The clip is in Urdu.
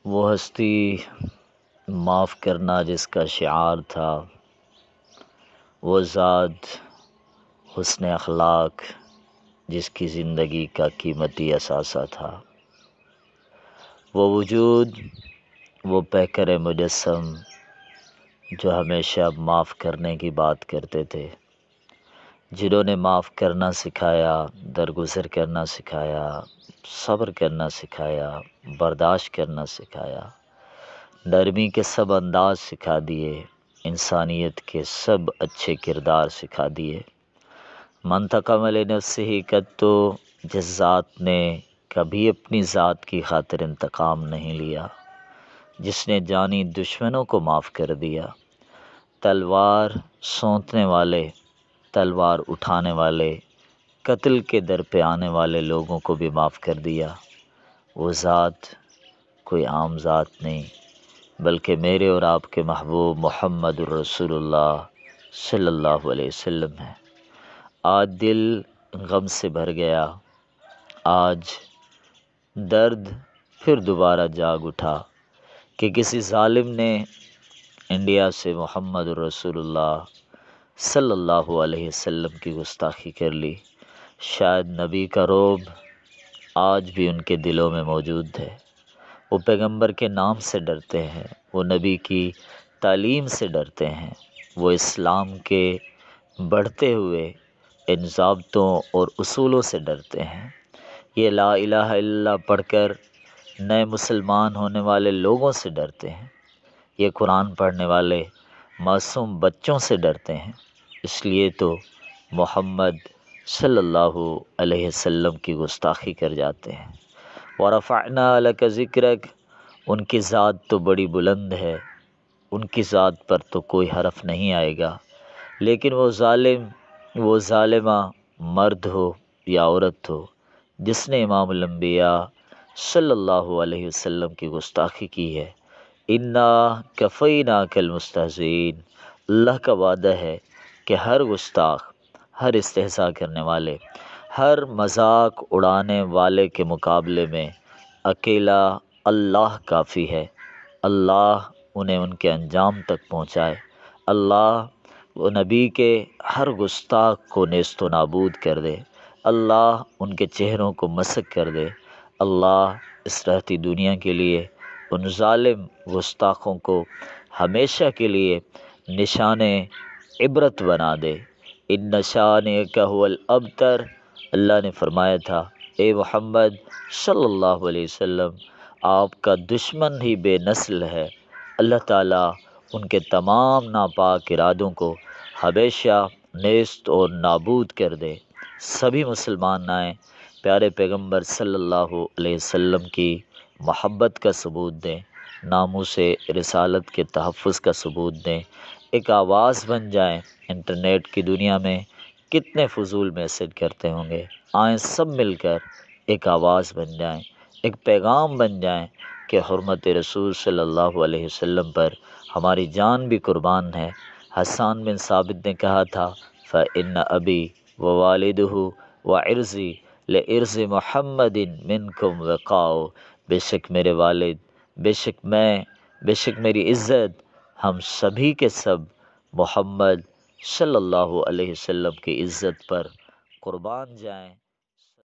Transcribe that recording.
وہ ہستی معاف کرنا جس کا شعار تھا، وہ ذات حسن اخلاق جس کی زندگی کا قیمتی اثاثہ تھا، وہ وجود، وہ پیکر مجسم جو ہمیشہ معاف کرنے کی بات کرتے تھے، جنہوں نے معاف کرنا سکھایا، درگزر کرنا سکھایا، صبر کرنا سکھایا، برداشت کرنا سکھایا، نرمی کے سب انداز سکھا دیے، انسانیت کے سب اچھے کردار سکھا دیے۔ منتقم لنفسہ قط، جس ذات نے کبھی اپنی ذات کی خاطر انتقام نہیں لیا، جس نے جانی دشمنوں کو معاف کر دیا، تلوار سونتنے والے، تلوار اٹھانے والے، قتل کے در پہ آنے والے لوگوں کو بھی معاف کر دیا۔ وہ ذات کوئی عام ذات نہیں، بلکہ میرے اور آپ کے محبوب محمد الرسول اللہ صلی اللہ علیہ وسلم ہے۔ آج دل غم سے بھر گیا، آج درد پھر دوبارہ جاگ اٹھا کہ کسی ظالم نے انڈیا سے محمد الرسول اللہ صلی اللہ علیہ وسلم کی گستاخی کر لی۔ شاید نبی کا رعب آج بھی ان کے دلوں میں موجود ہے۔ وہ پیغمبر کے نام سے ڈرتے ہیں، وہ نبی کی تعلیم سے ڈرتے ہیں، وہ اسلام کے بڑھتے ہوئے ان ضابطوں اور اصولوں سے ڈرتے ہیں۔ یہ لا الہ الا اللہ پڑھ کر نئے مسلمان ہونے والے لوگوں سے ڈرتے ہیں، یہ قرآن پڑھنے والے معصوم بچوں سے ڈرتے ہیں۔ اس لیے تو محمد صلی اللہ علیہ وسلم کی گستاخی کر جاتے ہیں۔ وَرَفَعْنَا لَكَ ذِكْرَكَ، ان کی ذات تو بڑی بلند ہے، ان کی ذات پر تو کوئی حرف نہیں آئے گا، لیکن وہ ظالم، وہ ظالمہ مرد ہو یا عورت ہو جس نے امام الانبیاء صلی اللہ علیہ وسلم کی گستاخی کی ہے، اِنَّا كَفَيْنَاكَ الْمُسْتَهْزِئِينَ، اللہ کا وعدہ ہے کہ ہر گستاخ، ہر استہزاء کرنے والے، ہر مذاق اڑانے والے کے مقابلے میں اکیلا اللہ کافی ہے۔ اللہ انہیں ان کے انجام تک پہنچائے، اللہ وہ نبی کے ہر گستاخ کو نیست و نابود کر دے، اللہ ان کے چہروں کو مسخ کر دے، اللہ اس رہتی دنیا کے لیے ان ظالم گستاخوں کو ہمیشہ کے لیے نشان عبرت بنا دے۔ ان شانئک هو الابتر، اللہ نے فرمایا تھا اے محمد صلی اللہ علیہ وسلم، آپ کا دشمن ہی بے نسل ہے۔ اللہ تعالیٰ ان کے تمام ناپاک ارادوں کو ہمیشہ نیست اور نابود کر دے۔ سبھی مسلمان آئیں، پیارے پیغمبر صلی اللہ علیہ وسلم کی محبت کا ثبوت دیں، ناموس رسالت کے تحفظ کا ثبوت دیں، ایک آواز بن جائیں۔ انٹرنیٹ کی دنیا میں کتنے فضول میسج کرتے ہوں گے، آئیں سب مل کر ایک آواز بن جائیں، ایک پیغام بن جائیں کہ حرمت رسول صلی اللہ علیہ وسلم پر ہماری جان بھی قربان ہے۔ حسان بن ثابت نے کہا تھا فَإِنَّ أَبِي وَوَالِدُهُ وَعِرْضِي لِعِرْضِ مُحَمَّدٍ مِنْكُمْ وِقَاءُ، بے شک میرے والد، بے شک میں، بے شک میری عزت، ہم سبھی کے سب محمد صلی اللہ علیہ وسلم کی عزت پر قربان جائیں۔